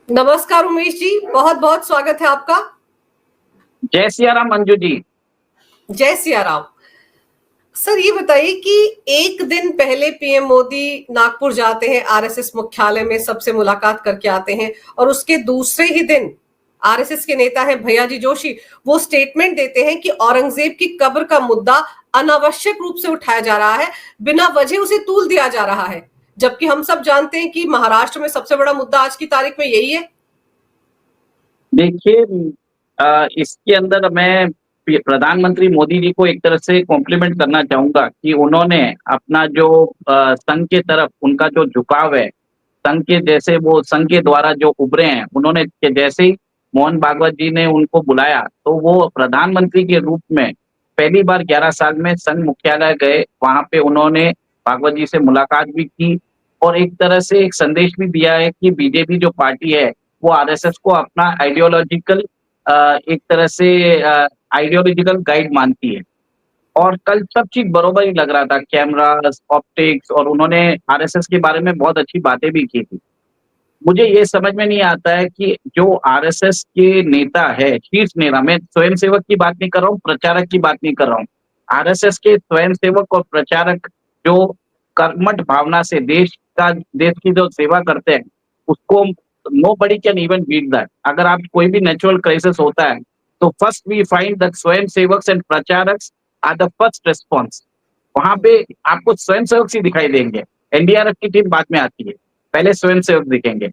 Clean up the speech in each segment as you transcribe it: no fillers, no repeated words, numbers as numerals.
नमस्कार उमेश जी, बहुत बहुत स्वागत है आपका। जय सिया राम मंजू जी। जय सिया राम। सर ये बताइए कि एक दिन पहले पीएम मोदी नागपुर जाते हैं, आरएसएस मुख्यालय में सबसे मुलाकात करके आते हैं और उसके दूसरे ही दिन आरएसएस के नेता हैं भैयाजी जोशी, वो स्टेटमेंट देते हैं कि औरंगजेब की कब्र का मुद्दा अनावश्यक रूप से उठाया जा रहा है, बिना वजह उसे तूल दिया जा रहा है, जबकि हम सब जानते हैं कि महाराष्ट्र में सबसे बड़ा मुद्दा आज की तारीख में यही है। देखिए, इसके अंदर मैं प्रधानमंत्री मोदी जी को एक तरह से कॉम्प्लीमेंट करना चाहूंगा कि उन्होंने अपना जो संघ के तरफ उनका जो झुकाव है, संघ के जैसे वो संघ के द्वारा जो उभरे हैं, उन्होंने जैसे ही मोहन भागवत जी ने उनको बुलाया तो वो प्रधानमंत्री के रूप में पहली बार 11 साल में संघ मुख्यालय गए। वहां पे उन्होंने भागवत जी से मुलाकात भी की और एक तरह से एक संदेश भी दिया है कि बीजेपी जो पार्टी है वो आरएसएस को अपना आइडियोलॉजिकल एक तरह से आइडियोलॉजिकल गाइड मानती है। और कल सब चीज बरोबर ही लग रहा था, कैमरास, ऑप्टिक्स, और उन्होंने आरएसएस के बारे में बहुत अच्छी बातें भी की थी। मुझे ये समझ में नहीं आता है कि जो आरएसएस के नेता है, शीर्ष नेता, मैं स्वयंसेवक की बात नहीं कर रहा हूँ, प्रचारक की बात नहीं कर रहा हूँ। आरएसएस के स्वयंसेवक और प्रचारक जो कर्मठ भावना से देश की जो सेवा करते हैं, उसको nobody can even beat that. अगर आप कोई भी नेचुरल क्राइसिस होता है तो first we find that swayamsevak and pracharak are the first response. वहां पे आपको स्वयंसेवक ही दिखाई देंगे, एनडीआरएफ की टीम बाद में आती है, पहले स्वयंसेवक दिखेंगे।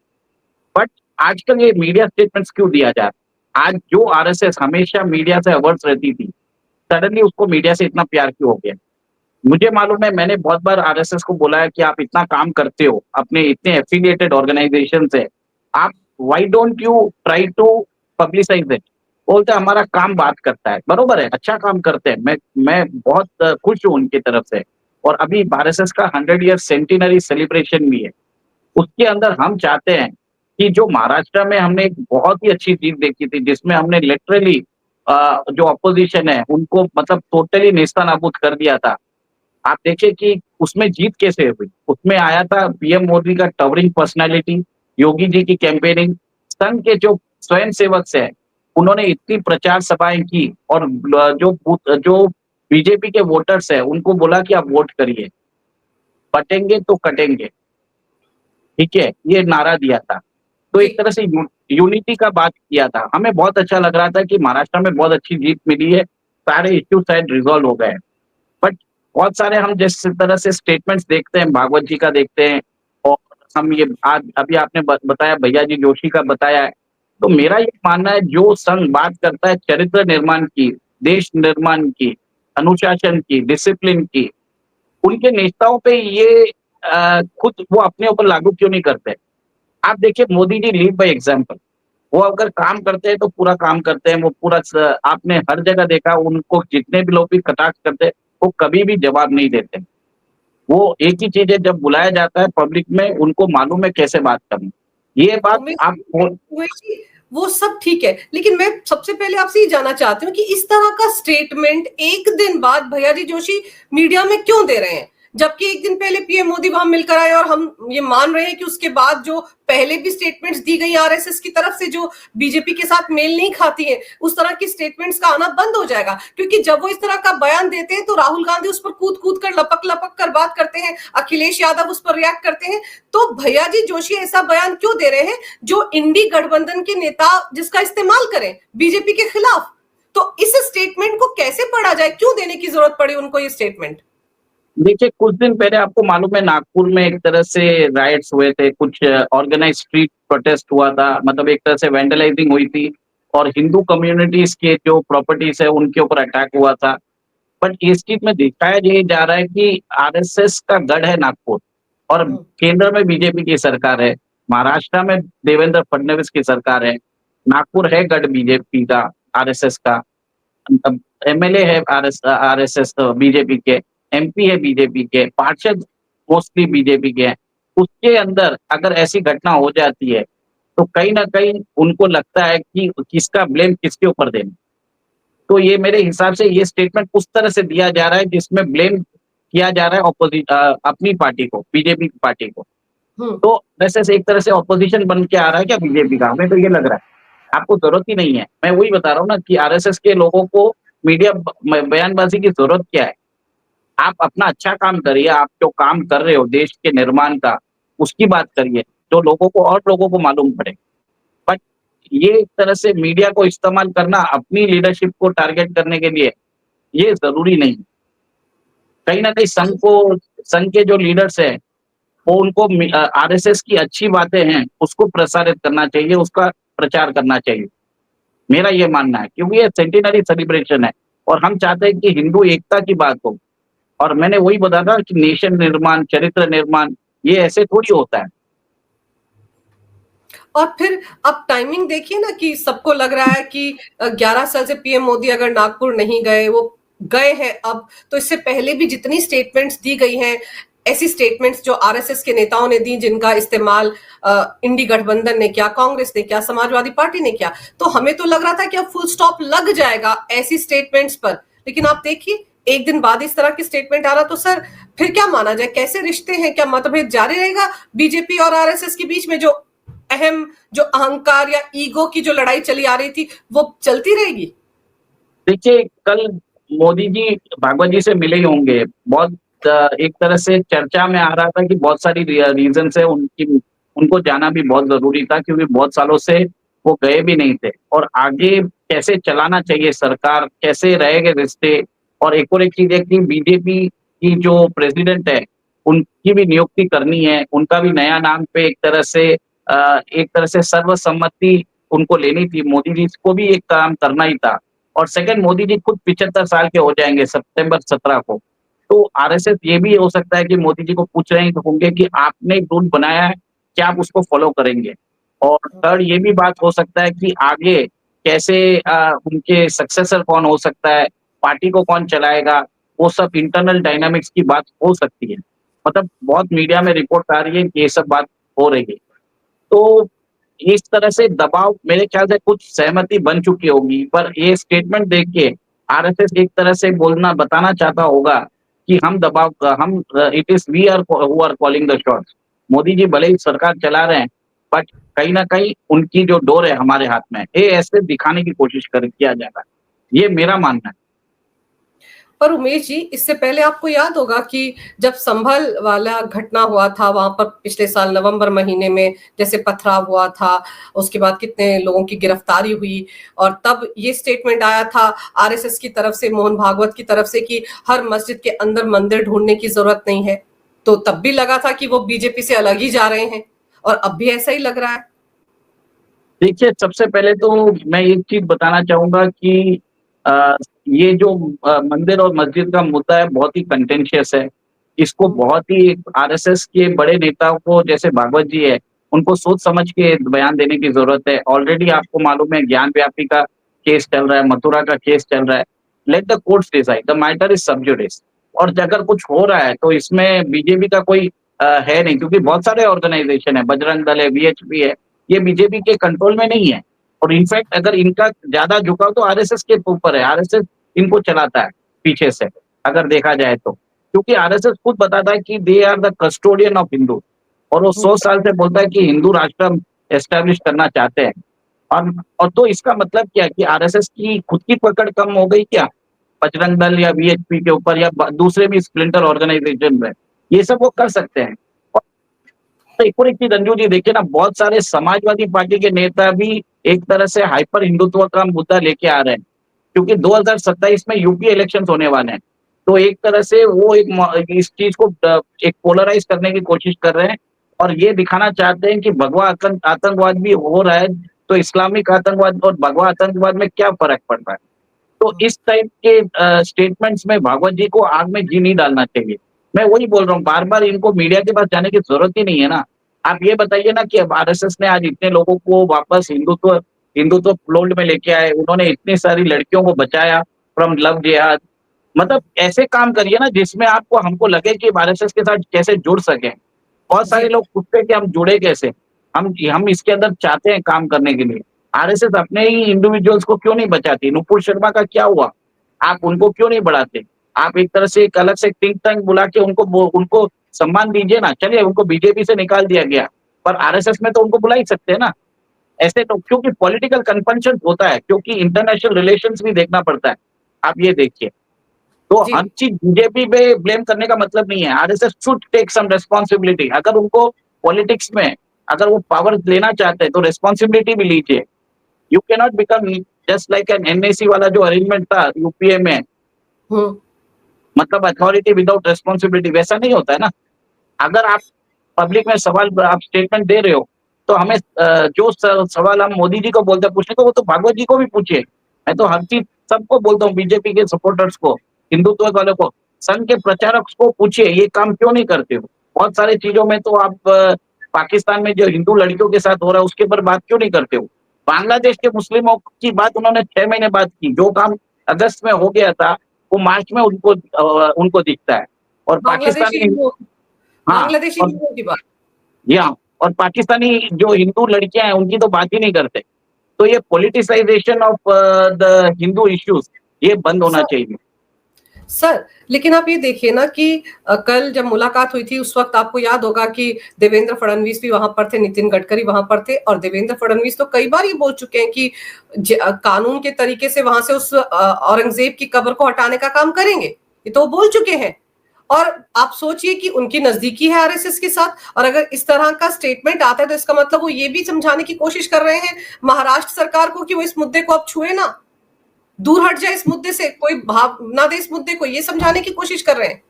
बट आजकल ये मीडिया स्टेटमेंट्स क्यों दिया जा रहा है? आज जो आरएसएस हमेशा मीडिया से अवर्स रहती थी, सडनली उसको मीडिया से इतना प्यार क्यों हो गया? मुझे मालूम है, मैंने बहुत बार आरएसएस को बोला है कि आप इतना काम करते हो, अपने इतने एफिलिएटेड ऑर्गेनाइजेशन से, आप why don't you try to publicise it? बोलते हमारा काम बात करता है, बरोबर है, अच्छा काम करते हैं, मैं बहुत खुश हूँ उनकी तरफ से। और अभी आरएसएस का 100 ईयर सेंटिनरी सेलिब्रेशन भी है, उसके अंदर हम चाहते हैं कि जो महाराष्ट्र में हमने एक बहुत ही अच्छी जीत देखी थी, जिसमें हमने लिटरली जो अपोजिशन है उनको मतलब टोटली नेस्तनाबूद कर दिया था। आप देखिए कि उसमें जीत कैसे हुई। उसमें आया था पीएम मोदी का टॉवरिंग पर्सनालिटी, योगी जी की कैंपेनिंग, संघ के जो स्वयंसेवक है उन्होंने इतनी प्रचार सभाएं की और जो बीजेपी के वोटर्स है उनको बोला कि आप वोट करिए, बटेंगे तो कटेंगे, ठीक है, ये नारा दिया था। तो जी। एक तरह से यूनिटी का बात किया था। हमें बहुत अच्छा लग रहा था कि महाराष्ट्र में बहुत अच्छी जीत मिली है, सारे इश्यू शायद रिजॉल्व हो गए। बट बहुत सारे हम जिस तरह से स्टेटमेंट्स देखते हैं, भागवत जी का देखते हैं, और हम ये आज अभी आपने बताया, भैया जी जोशी का बताया है, तो मेरा ये मानना है जो संघ बात करता है चरित्र निर्माण की, देश निर्माण की, अनुशासन की, डिसिप्लिन की, उनके नेताओं पे ये खुद वो अपने ऊपर लागू क्यों नहीं करते? आप देखिए, Modi ji lead by example. वो अगर काम करते हैं तो पूरा काम करते हैं, वो पूरा आपने हर जगह देखा, उनको जितने भी लोग भी कटाक्ष करते हैं वो कभी भी जवाब नहीं देते। वो एक ही चीज है, जब बुलाया जाता है पब्लिक में उनको मालूम है कैसे बात करनी। ये बात उमेश आप उमेश जी, वो सब ठीक है, लेकिन मैं सबसे पहले आपसे ये जानना चाहती हूँ कि इस तरह का स्टेटमेंट एक दिन बाद भैयाजी जोशी मीडिया में क्यों दे रहे हैं, जबकि एक दिन पहले पीएम मोदी वहां मिलकर आए और हम ये मान रहे हैं कि उसके बाद जो पहले भी स्टेटमेंट्स दी गई आरएसएस की तरफ से जो बीजेपी के साथ मेल नहीं खाती है, उस तरह की स्टेटमेंट्स का आना बंद हो जाएगा। क्योंकि जब वो इस तरह का बयान देते हैं तो राहुल गांधी उस पर कूद कूद कर लपक लपक कर बात करते हैं, अखिलेश यादव उस पर रिएक्ट करते हैं। तो भैयाजी जोशी ऐसा बयान क्यों दे रहे हैं जो इंडी गठबंधन के नेता जिसका इस्तेमाल करें बीजेपी के खिलाफ? तो इस स्टेटमेंट को कैसे पढ़ा जाए, क्यों देने की जरूरत पड़ी उनको ये स्टेटमेंट? देखिए, कुछ दिन पहले आपको मालूम है नागपुर में एक तरह से राइट्स हुए थे, कुछ ऑर्गेनाइज स्ट्रीट प्रोटेस्ट हुआ था, मतलब एक तरह से वैंडलाइजिंग हुई थी और हिंदू कम्युनिटीज के जो प्रॉपर्टीज है उनके ऊपर अटैक हुआ था। बट इस चीज में दिखाया ये जा रहा है कि आरएसएस का गढ़ है नागपुर, और केंद्र में बीजेपी की सरकार है, महाराष्ट्र में देवेंद्र फडणवीस की सरकार है, नागपुर है गढ़ बीजेपी का, आरएसएस का, एमएलए है आरएसएस बीजेपी के, एमपी है बीजेपी के, पार्षद मोस्टली बीजेपी के हैं। उसके अंदर अगर ऐसी घटना हो जाती है तो कहीं ना कहीं उनको लगता है कि किसका ब्लेम किसके ऊपर देना। तो ये मेरे हिसाब से ये स्टेटमेंट उस तरह से दिया जा रहा है जिसमें ब्लेम किया जा रहा है अपनी पार्टी को, बीजेपी की पार्टी को। तो वैसे से एक तरह से ऑपोजिशन बन के आ रहा है क्या बीजेपी का? हमें तो ये लग रहा है। आपको ज़रूरत ही नहीं है। मैं वही बता रहा हूँ ना कि आरएसएस के लोगों को मीडिया बयानबाज़ी की ज़रूरत क्या है? आप अपना अच्छा काम करिए, आप जो काम कर रहे हो देश के निर्माण का, उसकी बात करिए, जो लोगों को और लोगों को मालूम पड़े। बट ये एक तरह से मीडिया को इस्तेमाल करना अपनी लीडरशिप को टारगेट करने के लिए, ये ज़रूरी नहीं। कहीं न कहीं संघ के जो लीडर्स हैं, वो उनको आरएसएस की अच्छी बातें हैं, उसको प्रसारित करना चाहिए, उसका प्रचार करना चाहिए। मेरा ये मानना है क्योंकि ये सेंटिनरी सेलिब्रेशन है और हम चाहते हैं कि हिंदू एकता की बात हो और मैंने वही बताया था कि नेशन निर्माण, चरित्र निर्माण ये ऐसे थोड़ी होता है। और फिर अब टाइमिंग देखिए ना कि सबको लग रहा है कि 11 साल से पीएम मोदी अगर नागपुर नहीं गए, वो गए हैं अब, तो इससे पहले भी जितनी स्टेटमेंट्स दी गई हैं, ऐसी स्टेटमेंट्स जो आरएसएस के नेताओं ने दी, जिनका इस्तेमाल इंडी गठबंधन ने किया, कांग्रेस ने किया, समाजवादी पार्टी ने किया, तो हमें तो लग रहा था कि अब फुल स्टॉप लग जाएगा ऐसी स्टेटमेंट्स पर। लेकिन आप देखिए, एक दिन बाद इस तरह की स्टेटमेंट आ रहा, तो सर फिर क्या माना जाए? कैसे रिश्ते हैं? क्या मतभेद जारी रहेगा बीजेपी और आरएसएस के बीच में? जो अहम, जो अहंकार या ईगो की जो लड़ाई चली आ रही थी, वो चलती रहेगी? देखिए, कल मोदी जी भागवत जी से मिले ही होंगे। बहुत एक तरह से चर्चा में आ रहा था कि बहुत सारी रीज़न्स है उनकी, उनको जाना भी बहुत ज़रूरी था क्योंकि बहुत सालों से वो गए भी नहीं थे और आगे कैसे चलाना चाहिए सरकार, कैसे रहेंगे रिश्ते और एक और एक चीज़ है कि बीजेपी की जो प्रेज़िडेंट है, उनकी भी नियुक्ति करनी है, उनका भी नया नाम पे एक तरह से सर्वसम्मति उनको लेनी थी, मोदी जी को भी एक काम करना ही था। और सेकंड मोदी जी खुद 75 साल के हो जाएँगे सितंबर 17 को। तो आरएसएस ये भी हो सकता है कि मोदी जी को पूछ रहे होंगे कि आपने एक रूल बनाया है, क्या आप उसको फ़ॉलो करेंगे? और थर्ड ये भी बात हो सकता है कि आगे कैसे उनके सक्सेसर कौन हो सकता है, पार्टी को कौन चलाएगा, वो सब इंटरनल डायनामिक्स की बात हो सकती है। मतलब बहुत मीडिया में रिपोर्ट आ रही है कि ये सब बात हो रही है। तो इस तरह से दबाव मेरे ख्याल से कुछ सहमति बन चुकी होगी, पर ये स्टेटमेंट देख के आरएसएस एक तरह से बोलना बताना चाहता होगा कि हम it is we are who are calling the shots. Modi ji भले ही सरकार चला रहे हैं, बट कहीं न कहीं उनकी जो डोर है हमारे हाथ में है, ये ऐसे दिखाने की कोशिश किया जा रहा है। ये मेरा मानना है। पर उमेश जी, इससे पहले आपको याद होगा कि जब संभल वाला घटना हुआ था, वहां पर पिछले साल नवंबर महीने में जैसे पथराव हुआ था, उसके बाद कितने लोगों की गिरफ्तारी हुई और तब ये स्टेटमेंट आया था आरएसएस की तरफ से, मोहन भागवत की तरफ से, कि हर मस्जिद के अंदर मंदिर ढूंढने की जरूरत नहीं है। तो तब भी लगा था कि वो बीजेपी से अलग ही जा रहे हैं और अब भी ऐसा ही लग रहा है। देखिए, सबसे पहले तो मैं एक चीज़ बताना चाहूँगा कि ये जो मंदिर और मस्जिद का मुद्दा है, बहुत ही कंटेंशियस है। इसको बहुत ही आरएसएस के बड़े नेताओं को जैसे भागवत जी है, उनको सोच समझ के बयान देने की ज़रूरत है। ऑलरेडी आपको मालूम है ज्ञान व्यापी का केस चल रहा है, मथुरा का केस चल रहा है। Let the courts decide, the matter is सब जुडिस। और अगर कुछ हो रहा है तो इसमें बीजेपी का कोई है नहीं क्योंकि बहुत सारे ऑर्गनाइज़ेशन है, बजरंग दल है, वीएचपी है, ये बीजेपी के कंट्रोल में नहीं है। और इनफैक्ट अगर इनका ज़्यादा झुकाव तो आरएसएस के ऊपर है, आरएसएस इनको चलाता है पीछे से, अगर देखा जाए तो। क्योंकि आरएसएस खुद बताता है कि they are the custodian of Hindu और वो 100 साल से बोलता है कि हिंदू राष्ट्र हम एस्टैब्लिश करना चाहते हैं। और तो इसका मतलब क्या है कि आरएसएस की खुद की पकड़ कम हो गई क्या? बजरंग दल या वीएचपी के ऊपर या दूसरे भी स्प्लिंटर ऑर्गेनाइजेशन में, ये सब वो कर सकते हैं। तो एक और एक चीज रंजू जी देखिए ना, बहुत सारे समाजवादी पार्टी के नेता भी एक तरह से हाइपर हिंदुत्व का मुद्दा लेके आ रहे हैं क्योंकि 2027 में यूपी इलेक्शंस होने वाले हैं। तो एक तरह से वो इस चीज को एक पोलराइज करने की कोशिश कर रहे हैं और ये दिखाना चाहते हैं कि भगवा आतंकवाद भी हो रहा है, तो इस्लामिक आतंकवाद और भगवा आतंकवाद में क्या फर्क पड़ रहा है। तो इस टाइप के स्टेटमेंट्स में भागवत जी को आग में घी नहीं डालना चाहिए। मैं वही बोल रहा हूँ, बार-बार इनको मीडिया के पास जाने की ज़रूरत ही नहीं है ना। आप ये बताइए ना कि अब आरएसएस ने आज इतने लोगों को वापस हिंदुत्व हिंदुत्व फ़ोल्ड में लेके आए, उन्होंने इतनी सारी लड़कियों को बचाया फ्रॉम लव जिहाद। मतलब ऐसे काम करिए ना जिसमें आपको हमको लगे कि आरएसएस के साथ कैसे जुड़ सकें। बहुत जी। सारे लोग पूछते हैं कि हम जुड़े कैसे? हम इसके अंदर चाहते हैं काम करने के लिए। आरएसएस अपने ही इंडिविजुअल्स को क्यों नहीं बचाती? नुपुर शर्मा का क्या हुआ? आप उनको क्यों नहीं बढ़ाते? आप एक तरह से एक अलग से थिंक टैंक बुला के उनको सम्मान दीजिए ना। चलिए उनको बीजेपी से निकाल दिया गया, पर आरएसएस में तो उनको बुला ही सकते हैं ना। ऐसे तो क्योंकि पॉलिटिकल कन्फंक्शन होता है, क्योंकि इंटरनेशनल रिलेशंस भी देखना पड़ता है। आप ये देखिए, तो जी। हर चीज़ बीजेपी पे ब्लेम करने का मतलब नहीं है। RSS should take some responsibility. अगर उनको पॉलिटिक्स में अगर वो पावर लेना चाहते हैं, तो रिस्पांसिबिलिटी भी लीजिए। You can not become just like an NAC वाला जो अरेंजमेंट था यूपीए में, हम्म। मतलब अथॉरिटी विदाउट रिस्पांसिबिलिटी, वैसा नहीं होता है ना। अगर आप पब्लिक में सवाल आप स्टेटमेंट दे रहे हो, तो हमें जो सवाल हम मोदी जी को बोलते हैं पूछने को, वो तो भागवत जी को भी पूछिए। मैं तो हर चीज सबको बोलता हूँ, बीजेपी के सपोर्टर्स को, हिंदुत्व वालों को, संघ के प्रचारक को पूछिए ये काम क्यों नहीं करते हो। बहुत सारी चीजों में तो आप पाकिस्तान में जो हिंदू लड़कियों के साथ हो रहा है उसके ऊपर बात क्यों नहीं करते हो। बांग्लादेश के मुस्लिमों की बात उन्होंने 6 महीने बाद की। जो काम अगस्त में हो गया था वो मार्च में उनको दिखता है। और बांग्लादेशी पाकिस्तानी, हिंदुओं हाँ, बांग्लादेशी और हिंदुओं की बात। या और पाकिस्तानी जो हिंदू लड़कियां हैं उनकी तो बात ही नहीं करते। तो ये politicisation of the Hindu issues, ये बंद होना सर चाहिए। सर लेकिन आप ये देखिए ना कि कल जब मुलाकात हुई थी उस वक्त आपको याद होगा कि देवेंद्र फडणवीस भी वहां पर थे, नितिन गडकरी वहां पर थे, और देवेंद्र फडणवीस तो कई बार ये बोल चुके हैं कि कानून के तरीके से वहां से उस औरंगजेब की कब्र को हटाने का काम करेंगे। ये तो वो बोल चुके हैं। और आप सोचिए कि उनकी नजदीकी है आरएसएस के साथ, और अगर इस तरह का स्टेटमेंट आता है तो इसका मतलब वो ये भी समझाने की कोशिश कर रहे हैं महाराष्ट्र सरकार को कि वो इस मुद्दे को अब छुए ना, दूर हट जाए इस मुद्दे से, कोई भाव ना दे इस मुद्दे को, ये समझाने की कोशिश कर रहे हैं।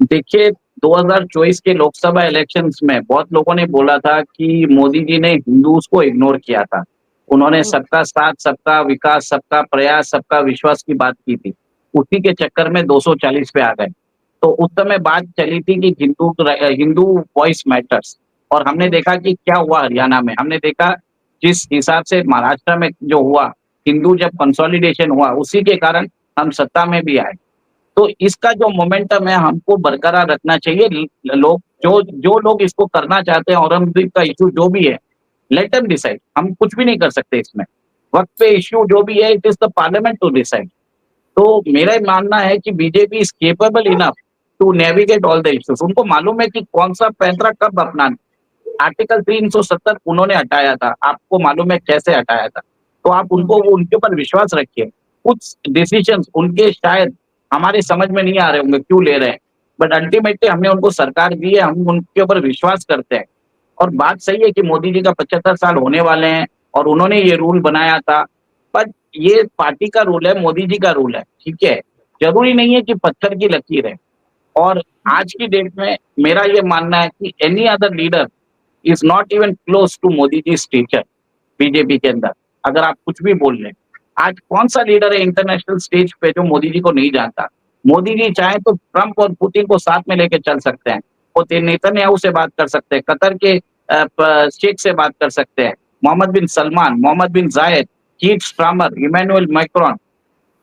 देखिए 2024 के लोकसभा इलेक्शंस में बहुत लोगों ने बोला था कि मोदी जी ने हिंदूज को इग्नोर किया था। उन्होंने सबका साथ, सबका विकास, सबका प्रयास, सबका विश्वास की बात की थी। उसी के चक्कर में 240 पे आ गए। तो उस समय बात चली थी कि हिंदू वॉइस मैटर्स, और हमने देखा कि क्या हुआ हरियाणा में। हमने देखा जिस हिसाब से महाराष्ट्र में जो हुआ, हिंदू जब कंसोलिडेशन हुआ उसी के कारण हम सत्ता में भी आए। तो इसका जो मोमेंटम है हमको बरकरार रखना चाहिए। लोग जो लोग इसको करना चाहते हैं, औरंगजेब का इश्यू जो भी है, लेट देम डिसाइड। हम कुछ भी नहीं कर सकते इसमें। वक्त पे इश्यू जो भी है, it is the parliament to decide. तो मेरा ये मानना है कि BJP is capable enough to navigate all the issues. उनको मालूम है कि कौन सा पैंतरा कब अपनाना। आर्टिकल 370 उन्होंने हटाया था, आपको मालूम है कैसे हटाया था। तो आप उनके ऊपर विश्वास रखिए। कुछ डिसीजंस उनके शायद हमारे समझ में नहीं आ रहे होंगे क्यों ले रहे हैं, बट अल्टीमेटली हमने उनको सरकार दी है, हम उनके ऊपर विश्वास करते हैं। और बात सही है कि मोदी जी का 75 साल होने वाले हैं और उन्होंने ये रूल बनाया था, बट ये पार्टी का रूल है, मोदी जी का रूल है, ठीक है। जरूरी नहीं है कि पत्थर की लकीर है। और आज की डेट में मेरा ये मानना है कि any other leader is not even close to Modi ji teacher. BJP के अंदर अगर आप कुछ भी बोल रहे हैं, आज कौन सा लीडर है इंटरनेशनल स्टेज पे जो मोदी जी को नहीं जानता। मोदी जी चाहे तो ट्रंप और पुतिन को साथ में लेके चल सकते हैं, वो नेतन्याहू से बात कर सकते हैं, कतर के शेख से बात कर सकते हैं, मोहम्मद बिन Salman, Mohammad bin Zayed, Keir Starmer, Emmanuel Macron,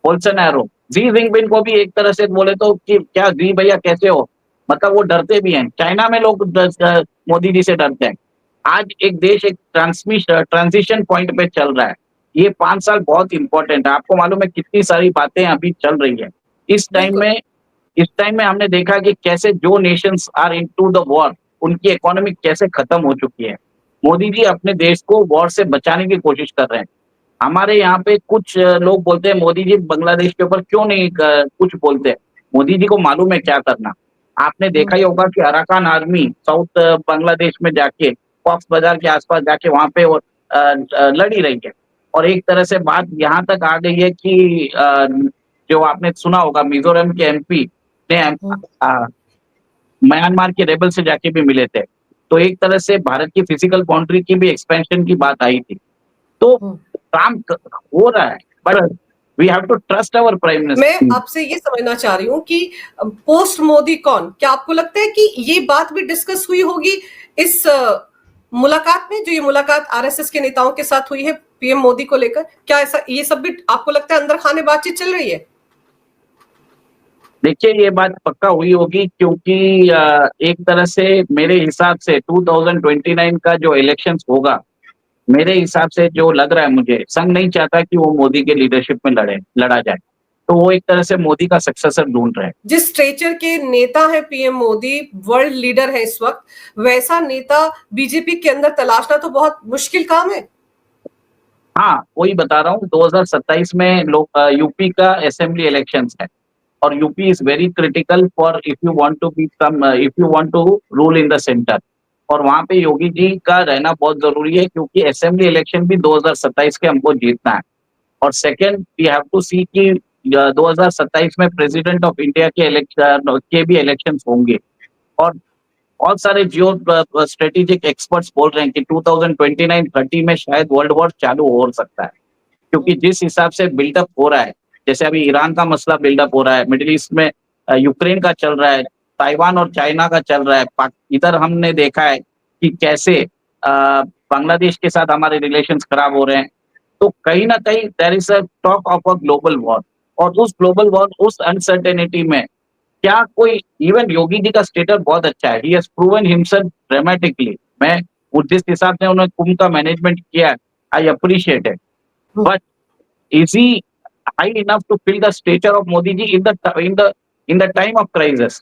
Bolsonaro, Xi Jinping को भी एक तरह से बोले तो कि क्या जी भैया कैसे हो, मतलब वो डरते भी हैं। चाइना में लोग मोदी जी से डरते हैं। आज एक देश एक ट्रांजिशन पॉइंट पे चल रहा है। ये 5 साल बहुत इंपॉर्टेंट है। आपको मालूम है कितनी सारी बातें अभी चल रही है इस टाइम बिल्कुल। में। इस टाइम में हमने देखा कि कैसे जो nations are into the war, उनकी इकोनॉमी कैसे खत्म हो चुकी है। मोदी जी अपने देश को वॉर से बचाने की कोशिश कर रहे हैं। हमारे यहाँ पे कुछ लोग बोलते हैं मोदी जी बांग्लादेश के ऊपर क्यों नहीं कुछ बोलते हैं। मोदी जी को मालूम है क्या करना। आपने देखा ही होगा कि अराकान आर्मी साउथ बांग्लादेश में जाके कॉक्स बाजार के आसपास जाके वहां पे लड़ी रही है। और एक तरह से बात यहाँ तक आ गई है कि जो आपने सुना होगा मिजोरम के एमपी ने म्यांमार के रेबल से जाके भी मिले थे। तो एक तरह से भारत की फिजिकल बाउंड्री की भी एक्सपेंशन की बात आई थी। तो काम हो रहा है, but we have to trust our prime मैं मिनिस्टर। आपसे ये समझना चाह रही हूँ कि पोस्ट मोदी कौन, क्या आपको लगता है कि ये बात भी डिस्कस हुई होगी इस मुलाकात में, जो ये मुलाकात आरएसएस के नेताओं के साथ हुई है पीएम मोदी को लेकर? क्या ऐसा ये सब भी आपको लगता है अंदर खाने बातचीत चल रही है? देखिए ये बात पक्का हुई होगी, क्योंकि एक तरह से मेरे हिसाब से 2029 का जो इलेक्शंस होगा, मेरे हिसाब से जो लग रहा है मुझे, संघ नहीं चाहता कि वो मोदी के लीडरशिप में लड़ा जाए। तो वो एक तरह से मोदी का सक्सेसर ढूंढ रहे हैं। जिस स्ट्रेचर के नेता है पीएम मोदी, वर्ल्ड लीडर है इस वक्त, वैसा नेता बीजेपी के अंदर तलाशना तो बहुत मुश्किल काम है। हाँ, वही बता रहा हूँ, 2027 में यूपी का असेंबली इलेक्शंस है और UP is very critical for if you want to be some if you want to rule in the centre. और वहां पे योगी जी का रहना बहुत जरूरी है क्योंकि असेंबली इलेक्शन भी 2027 के हमको जीतना है। और सेकंड वी हैव टू सी कि 2027 में प्रेसिडेंट ऑफ इंडिया के इलेक्शन के भी इलेक्शंस होंगे और बहुत सारे जियो स्ट्रेटेजिक एक्सपर्ट्स बोल रहे हैं कि 2029-30 में शायद वर्ल्ड वॉर चालू हो सकता है क्योंकि जिस हिसाब से बिल्डअप हो रहा है, जैसे अभी ईरान का मसला बिल्डअप हो रहा है, मिडिल ईस्ट में यूक्रेन का चल रहा है, ताइवान और चाइना का चल रहा है, इधर हमने देखा है कि कैसे बांग्लादेश के साथ हमारे रिलेशंस खराब हो रहे हैं। तो कहीं ना कहीं there is a talk of a global war और उस ग्लोबल वॉर, उस अनसर्टेनिटी में क्या कोई, इवन योगी जी का स्टेटस बहुत अच्छा है, he has proven himself dramatically. मैं जिस हिसाब से उन्होंने कुंभ का मैनेजमेंट किया, I appreciate it, but is he high enough to fill the stature of Modi ji in the time of crisis?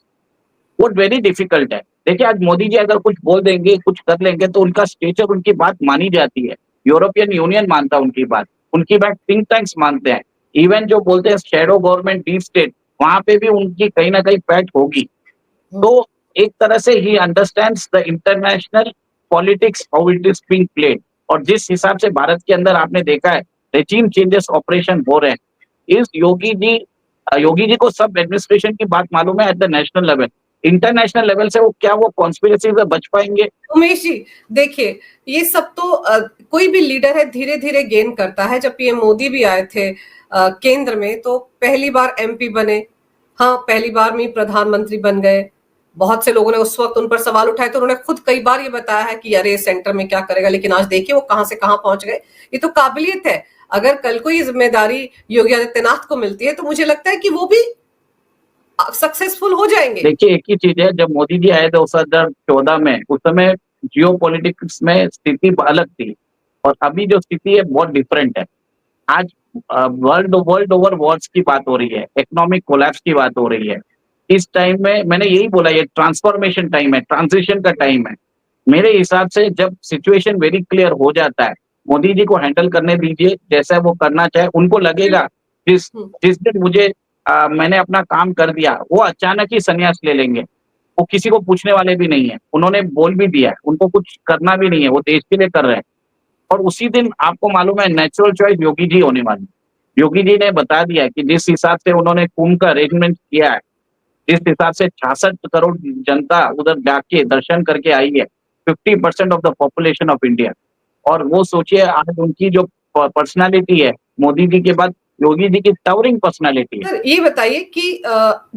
वो वेरी डिफिकल्ट है। देखिए आज मोदी जी अगर कुछ बोल देंगे, कुछ कर लेंगे तो उनका स्टेचर, उनकी बात मानी जाती है, यूरोपियन यूनियन मानता है उनकी बात थिंक टैंक्स मानते हैं, इवन जो बोलते हैं शेडो गवर्नमेंट डीप स्टेट, वहां पे भी उनकी कहीं ना कहीं फैक्ट होगी। तो एक तरह से he understands the international politics how it is being played. और जिस हिसाब से भारत के अंदर आपने देखा है रेजिम चेंजेस ऑपरेशन हो रहे हैं, इस योगी जी को सब एडमिनिस्ट्रेशन की बात मालूम है at the national level. International level से वो कॉन्स्पिरेसी से बच पाएंगे? उमेश जी देखिए, ये सब तो कोई भी लीडर है धीरे धीरे गेन करता है। जब पीएम मोदी भी आए थे केंद्र में तो पहली बार एमपी बने, हाँ पहली बार में प्रधानमंत्री बन गए। बहुत से लोगों ने उस वक्त उन पर सवाल उठाए तो उन्होंने खुद कई बार ये बताया है कि अरे सेंटर में क्या करेगा, लेकिन आज देखिए वो कहां से कहां पहुंच गए। ये तो काबिलियत है। अगर कल को ये जिम्मेदारी योगी आदित्यनाथ को मिलती है तो मुझे लगता है कि वो भी सक्सेसफुल हो जाएंगे। देखिए एक ही चीज है, जब मोदी जी आए थे 2014 में, उस समय जियो पॉलिटिक्स में स्थिति अलग थी और अभी जो स्थिति है बहुत डिफरेंट है। आज वर्ल्ड ओवर वॉर्स की बात हो रही है, इकोनॉमिक कोलैप्स की बात हो रही है। इस टाइम में मैंने यही बोला, ये ट्रांसफॉर्मेशन टाइम है, ट्रांजिशन का टाइम है। मेरे हिसाब से जब सिचुएशन वेरी क्लियर हो जाता है, मोदी जी को हैंडल करने दीजिए जैसा वो करना चाहे। उनको लगेगा जिस जिस दिन मैंने अपना काम कर दिया, वो अचानक ही संन्यास ले लेंगे। वो किसी को पूछने वाले भी नहीं है, उन्होंने बोल भी दिया है, उनको कुछ करना भी नहीं है, वो देश के लिए कर रहे हैं। और उसी दिन आपको मालूम है नेचुरल चॉइस योगी जी होने वाली। योगी जी ने बता दिया कि जिस हिसाब से उन्होंने कुंभ का अरेंजमेंट किया है, जिस हिसाब से 66 करोड़ जनता उधर जाके दर्शन करके आई है, 50% of the population of India. और वो सोचिए आज उनकी जो पर्सनालिटी है, मोदी जी के बाद योगी जी की टावरिंग पर्सनालिटी है। सर ये बताइए कि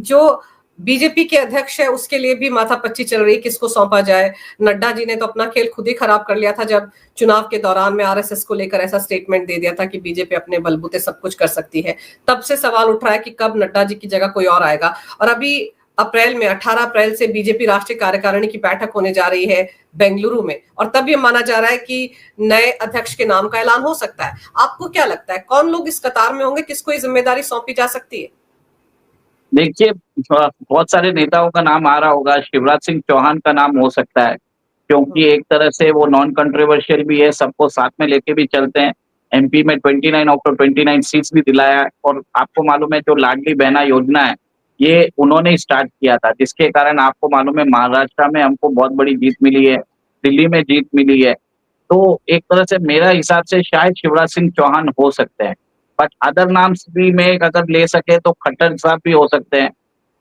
जो बीजेपी के अध्यक्ष है उसके लिए भी माथापच्ची चल रही, किसको सौंपा जाए। नड्डा जी ने तो अपना खेल खुद ही खराब कर लिया था जब चुनाव के दौरान में आरएसएस को लेकर ऐसा स्टेटमेंट दे दिया था कि बीजेपी अपने बलबूते सब कुछ कर सकती है। तब से सवाल उठ रहा है कि कब नड्डा जी की जगह कोई और आएगा। और अभी अप्रैल में 18 अप्रैल से बीजेपी राष्ट्रीय कार्यकारिणी की बैठक होने जा रही है बेंगलुरु में, और तब ये माना जा रहा है कि नए अध्यक्ष के नाम का ऐलान हो सकता है। आपको क्या लगता है कौन लोग इस कतार में होंगे, किसको ये जिम्मेदारी सौंपी जा सकती है? देखिए बहुत सारे नेताओं का नाम आ रहा होगा, शिवराज सिंह चौहान का नाम हो सकता है क्योंकि एक तरह से वो नॉन कंट्रोवर्शियल भी है, सबको साथ में लेके भी चलते हैं। एमपी में 29 आउट ऑफ 29 सीट्स भी दिलाया है। और आपको मालूम है जो लाडली बहना योजना है ये उन्होंने स्टार्ट किया था, जिसके कारण आपको मालूम है महाराष्ट्र में हमको बहुत बड़ी जीत मिली है, दिल्ली में जीत मिली है। तो एक तरह से मेरा हिसाब से शायद शिवराज सिंह चौहान हो सकते हैं, बट अदर नाम्स भी में अगर ले सके तो खट्टर साहब भी हो सकते हैं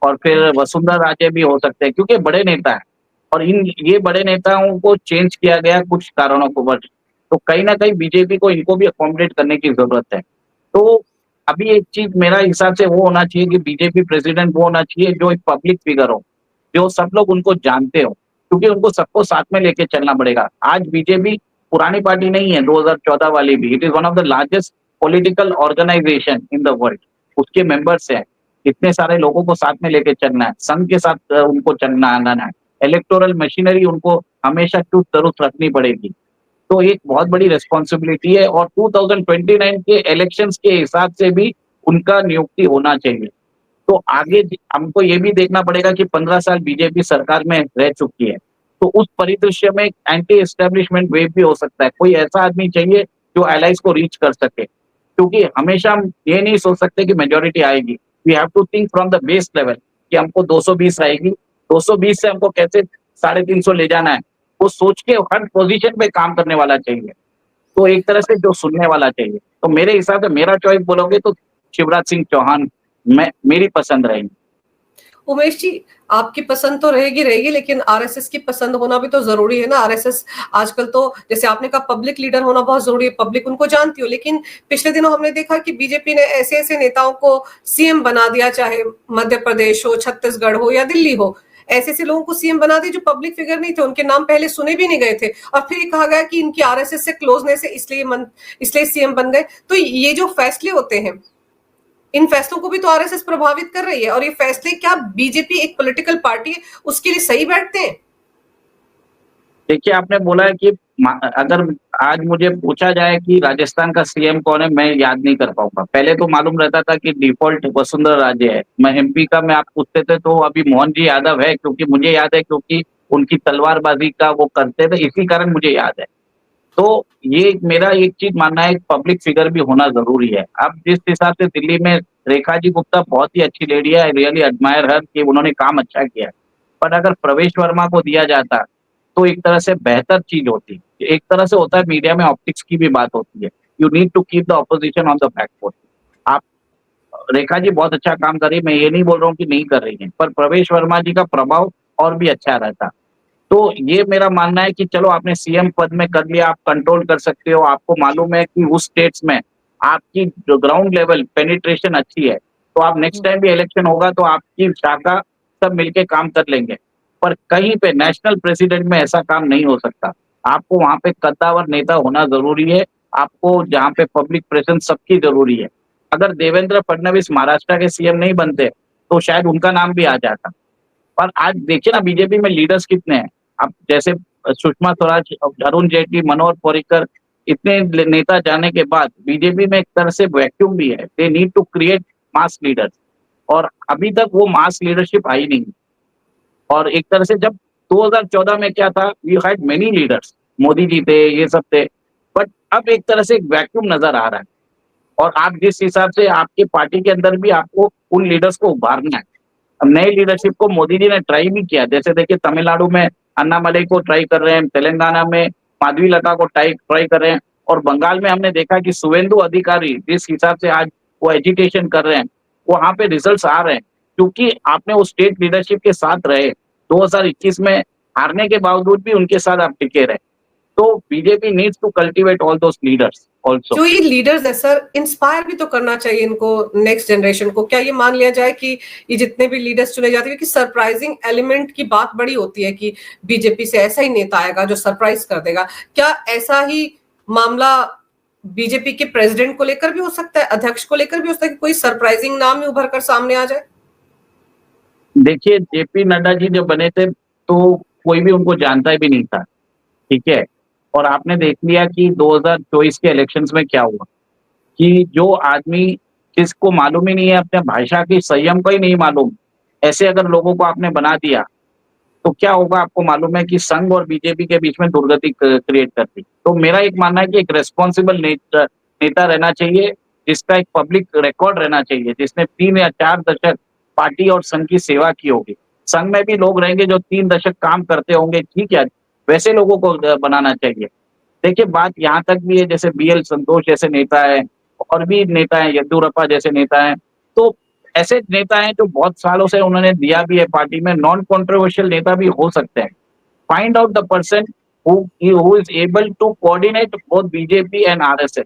और फिर वसुंधरा राजे भी हो सकते हैं क्योंकि बड़े नेता हैं और ये बड़े नेताओं को चेंज किया गया कुछ कारणों को बच। तो कहीं ना कहीं बीजेपी को इनको भी अकोमोडेट करने की जरूरत है। तो अभी एक चीज मेरा हिसाब से वो होना चाहिए कि बीजेपी प्रेसिडेंट वो होना चाहिए जो एक पब्लिक फिगर हो, जो सब लोग उनको जानते हो, क्योंकि उनको सबको साथ में लेके चलना पड़ेगा। आज बीजेपी पुरानी पार्टी नहीं है 2014 वाली भी, it is one of the largest political organisation in the world. उसके मेंबर्स हैं, इतने सारे लोगों को साथ में लेके चलना है, संघ के साथ उनको चलना आना है, इलेक्टोरल मशीनरी उनको हमेशा चुस्त दुरुस्त रखनी पड़ेगी। तो एक बहुत बड़ी रिस्पॉन्सिबिलिटी है और 2029 के इलेक्शंस के हिसाब से भी उनका नियुक्ति होना चाहिए। तो आगे हमको ये भी देखना पड़ेगा कि 15 साल बीजेपी सरकार में रह चुकी है, तो उस परिदृश्य में एक एंटी एस्टेब्लिशमेंट वेव भी हो सकता है। कोई ऐसा आदमी चाहिए जो एलाइज को रीच कर सके, क्योंकि हमेशा हम ये नहीं सोच सकते कि मेजॉरिटी आएगी। We have to think from the base level कि हमको 220 आएगी, 220 से हमको कैसे 350 ले जाना है, वो सोच के हर पोजीशन पे काम करने वाला चाहिए। तो एक तरह से जो सुनने वाला चाहिए। तो मेरे हिसाब से मेरा चॉइस बोलोगे तो शिवराज सिंह चौहान मेरी पसंद रहेगी। उमेश जी, आपकी पसंद तो रहेगी रहेगी, लेकिन आरएसएस की पसंद होना भी तो जरूरी है ना। आरएसएस आजकल तो जैसे आपने कहा पब्लिक लीडर होना बहुत जरूरी है, पब्लिक उनको जानती हो, लेकिन पिछले दिनों हमने देखा कि बीजेपी ने ऐसे ऐसे नेताओं को सीएम बना दिया, चाहे मध्य प्रदेश हो, छत्तीसगढ़ हो या दिल्ली हो, ऐसे ऐसे लोगों को सीएम बना दिया जो पब्लिक फिगर नहीं थे, उनके नाम पहले सुने भी नहीं गए थे, और फिर कहा गया कि इनकी आरएसएस से क्लोजनेस है इसलिए सीएम बन गए। तो ये जो फैसले होते हैं, इन फैसलों को भी तो आरएसएस प्रभावित कर रही है, और ये फैसले क्या बीजेपी एक पॉलिटिकल पार्टी है उसके लिए सही बैठते हैं? देखिए, आपने बोला है कि अगर आज मुझे पूछा जाए कि राजस्थान का सीएम कौन है, मैं याद नहीं कर पाऊंगा। पहले तो मालूम रहता था कि डिफॉल्ट वसुंधरा राजे है। मैं एमपी का मैं आप पूछते थे तो अभी मोहन जी यादव है, क्योंकि मुझे याद है, क्योंकि उनकी तलवारबाजी का वो करते थे, इसी कारण मुझे याद है। तो ये मेरा एक चीज मानना है, पब्लिक फिगर भी होना जरूरी है। अब जिस हिसाब से दिल्ली में रेखा जी गुप्ता बहुत ही अच्छी लेडी है, आई रियली एडमायर हर कि उन्होंने काम अच्छा किया है। पर अगर प्रवेश वर्मा को दिया जाता तो एक तरह से बेहतर चीज होती। एक तरह से होता है मीडिया में ऑप्टिक्स की भी बात होती है। You need to keep the opposition on the back foot. आप रेखा जी बहुत अच्छा काम कर रही है, मैं ये नहीं बोल रहा हूँ कि नहीं कर रही है, पर प्रवेश वर्मा जी का प्रभाव और भी अच्छा रहता। तो ये मेरा मानना है कि चलो आपने सीएम पद में कर लिया, आप कंट्रोल कर सकते हो, आपको मालूम है कि उस स्टेट्स में आपकी जो ग्राउंड लेवल पेनिट्रेशन अच्छी है, तो आप नेक्स्ट टाइम भी इलेक्शन होगा तो आपकी शाखा सब मिलके काम कर लेंगे। पर कहीं पे नेशनल प्रेसिडेंट में ऐसा काम नहीं हो सकता। आपको वहां पे कद्दावर नेता होना जरूरी है, आपको जहाँ पे पब्लिक प्रेजेंस सबकी जरूरी है। अगर देवेंद्र फडणवीस महाराष्ट्र के सीएम नहीं बनते तो शायद उनका नाम भी आ जाता। पर आज देखिए ना बीजेपी में लीडर्स कितने हैं। अब जैसे सुषमा स्वराज, अरुण जेटली, मनोहर पर्रिकर, इतने नेता जाने के बाद बीजेपी में एक तरह से वैक्यूम भी है। They need to create mass leaders, और अभी तक वो मास लीडरशिप आई नहीं। और एक तरह से जब 2014 में क्या था, we had many leaders, Modi ji थे, ये सब थे, बट अब एक तरह से एक वैक्यूम नजर आ रहा है। और आप जिस हिसाब से आपकी पार्टी के अंदर भी आपको उन लीडर्स को उभारना है। अब नए लीडरशिप को मोदी जी ने ट्राई भी किया, जैसे देखिए तमिलनाडु में अन्नामलई को ट्राई कर रहे हैं, तेलंगाना में माधवीलता को ट्राई कर रहे हैं, और बंगाल में हमने देखा कि शुवेंदु अधिकारी जिस हिसाब से आज वो एजिटेशन कर रहे हैं, वहां पे रिजल्ट्स आ रहे हैं, क्योंकि आपने उस स्टेट लीडरशिप के साथ रहे। 2021 में हारने के बावजूद भी उनके साथ आप टिके रहे। तो BJP needs to cultivate all those leaders also. जो ये लीडर्स है सर, इंस्पायर भी तो करना चाहिए इनको, नेक्स्ट जनरेशन को। क्या ये मान लिया जाए कि ये जितने भी लीडर्स चुने जाते हैं, क्योंकि सरप्राइजिंग एलिमेंट की बात बड़ी होती है कि बीजेपी से ऐसा ही नेता आएगा जो सरप्राइज कर देगा। क्या ऐसा ही मामला बीजेपी के प्रेसिडेंट को लेकर भी हो सकता है, अध्यक्ष को लेकर भी हो सकता है कि कोई सरप्राइजिंग नाम ही उभर कर सामने आ जाए? देखिए, जेपी नड्डा जी जब बने थे तो कोई भी उनको जानता भी नहीं था, ठीक है। और आपने देख लिया कि 2024 के इलेक्शंस में क्या हुआ, कि जो आदमी जिसको मालूम ही नहीं है, अपने भाषा की संयम को ही नहीं मालूम, ऐसे अगर लोगों को आपने बना दिया तो क्या होगा आपको मालूम है कि संघ और बीजेपी के बीच में दुर्गति क्रिएट करती। तो मेरा एक मानना है कि एक रेस्पॉन्सिबल नेता रहना चाहिए, जिसका एक पब्लिक रिकॉर्ड रहना चाहिए, जिसने 3 या 4 दशक पार्टी और संघ की सेवा की होगी। संघ में भी लोग रहेंगे जो 3 दशक काम करते होंगे, ठीक है, वैसे लोगों को बनाना चाहिए। देखिए, बात यहाँ तक भी है, जैसे बीएल संतोष जैसे नेता है, और भी नेता है, येदियुरप्पा जैसे नेता है, तो ऐसे नेता हैं जो बहुत सालों से उन्होंने दिया भी है पार्टी में, नॉन कंट्रोवर्शियल नेता भी हो सकते हैं। Find out the person who is able to coordinate both BJP and RSS.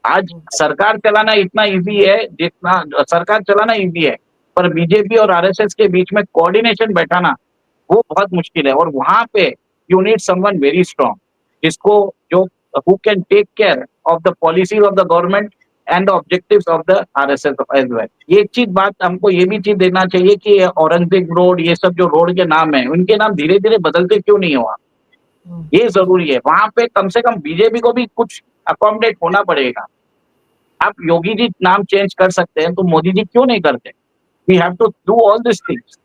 आज सरकार चलाना इतना इजी है, जितना सरकार चलाना इजी है, पर बीजेपी और आरएसएस के बीच में कोऑर्डिनेशन बैठाना वो बहुत मुश्किल है। और वहां पे you need someone very strong, जिसको जो who can take care of the policies of the government and the objectives of the RSS as well. ये चीज बात हमको ये भी चीज देना चाहिए कि औरंगजेब रोड, ये सब जो रोड के नाम है, उनके नाम धीरे धीरे बदलते क्यों नहीं हुआ, ये जरूरी है। वहां पे कम से कम बीजेपी को भी कुछ अकोमोडेट होना पड़ेगा। आप योगी जी नाम चेंज कर सकते हैं तो मोदी जी क्यों नहीं करते? We have to do all this things.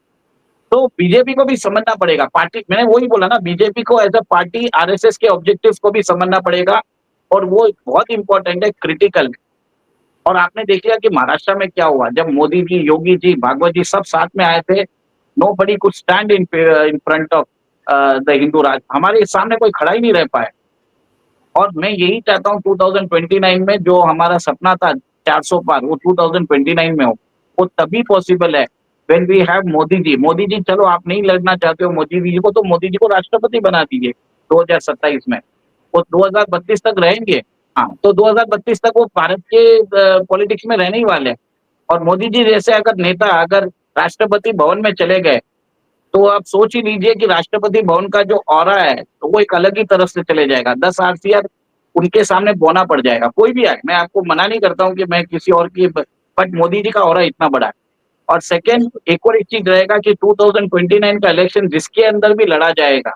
तो बीजेपी को भी समझना पड़ेगा, पार्टी, मैंने वही बोला ना, बीजेपी को एज अ पार्टी आरएसएस के ऑब्जेक्टिव्स को भी समझना पड़ेगा, और वो बहुत इंपॉर्टेंट है, क्रिटिकल। और आपने देख लिया कि महाराष्ट्र में क्या हुआ, जब मोदी जी, योगी जी, भागवत जी सब साथ में आए थे, nobody could stand in front of the Hindu राज, हमारे सामने कोई खड़ा ही नहीं रह पाया। और मैं यही चाहता हूँ 2029 में जो हमारा सपना था 400 पार, वो 2029 में हो। वो तभी पॉसिबल है when we have Modi ji. Modi ji, चलो आप नहीं लड़ना चाहते हो मोदी जी को, तो मोदी जी को राष्ट्रपति बना दीजिए 2027 में। वो 2032 तक रहेंगे। हाँ, तो 2032 तक वो भारत के पॉलिटिक्स में रहने ही वाले हैं। और मोदी जी जैसे अगर नेता अगर राष्ट्रपति भवन में चले गए, तो आप सोच ही लीजिए कि राष्ट्रपति भवन का जो ऑरा है, तो वो एक अलग ही तरफ से चले जाएगा। 10 आरसीआर उनके सामने बोना पड़ जाएगा, कोई भी आए। मैं आपको मना नहीं करता हूँ कि मैं किसी और की, बट मोदी जी का ऑरा इतना बड़ा है। और सेकंड, एक और एक चीज रहेगा कि 2029 का इलेक्शन जिसके अंदर भी लड़ा जाएगा,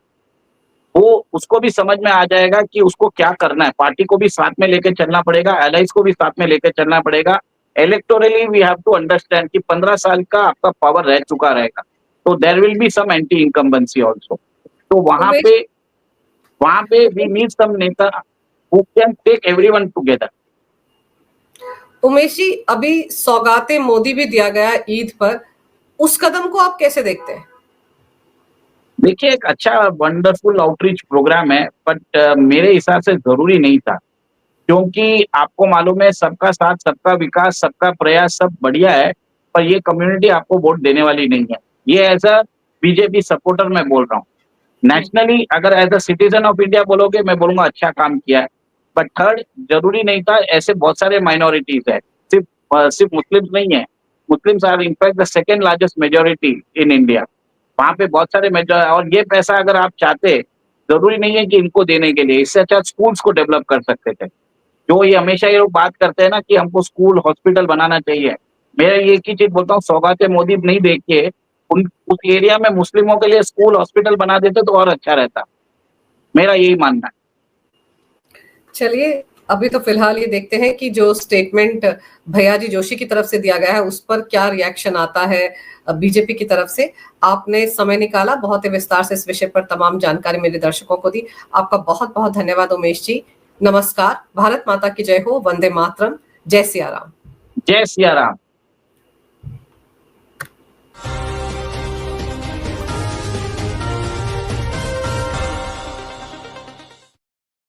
वो उसको भी समझ में आ जाएगा कि उसको क्या करना है। पार्टी को भी साथ में लेके चलना पड़ेगा, एलाइज को भी साथ में लेके चलना पड़ेगा। Electorally we have to understand कि 15 साल का आपका पावर रह चुका रहेगा, तो there will be some anti incumbency also. तो उमेश वहां पे वी नीड सम नेता who can take everyone together. Umesh ji, अभी सौगाते मोदी भी दिया गया ईद पर, उस कदम को आप कैसे देखते हैं? देखिए, एक अच्छा वंडरफुल आउटरीच प्रोग्राम है, बट मेरे हिसाब से जरूरी नहीं था, क्योंकि आपको मालूम है सबका साथ, सबका विकास, सबका प्रयास सब बढ़िया है, पर ये कम्युनिटी आपको वोट देने वाली नहीं है। ये एज अ बीजेपी सपोर्टर मैं बोल रहा हूँ। नेशनली अगर as a citizen of India बोलोगे, मैं बोलूंगा अच्छा काम किया है। बट थर्ड, जरूरी नहीं था। ऐसे बहुत सारे माइनॉरिटीज है, सिर्फ मुस्लिम्स नहीं है। Muslims are in fact the second largest majority in India. वहां पे बहुत सारे और ये पैसा अगर आप चाहते, जरूरी नहीं है कि इनको देने के लिए, इससे अच्छा स्कूल्स को डेवलप कर सकते थे। जो ये हमेशा ये लोग बात करते हैं ना कि हमको स्कूल हॉस्पिटल बनाना चाहिए, मैं ये एक ही चीज बोलता हूँ, सौगाते मोदी नहीं देख के उस एरिया में मुस्लिमों के लिए स्कूल हॉस्पिटल बना देते तो और अच्छा रहता। मेरा यही मानना है। चलिए, अभी तो फिलहाल ये देखते हैं कि जो स्टेटमेंट भैयाजी जोशी की तरफ से दिया गया है उस पर क्या रिएक्शन आता है बीजेपी की तरफ से। आपने समय निकाला, बहुत ही विस्तार से इस विषय पर तमाम जानकारी मेरे दर्शकों को दी। आपका बहुत बहुत धन्यवाद उमेश जी। नमस्कार। भारत माता की जय हो। वंदे मातरम। जय सिया राम। जय सिया राम।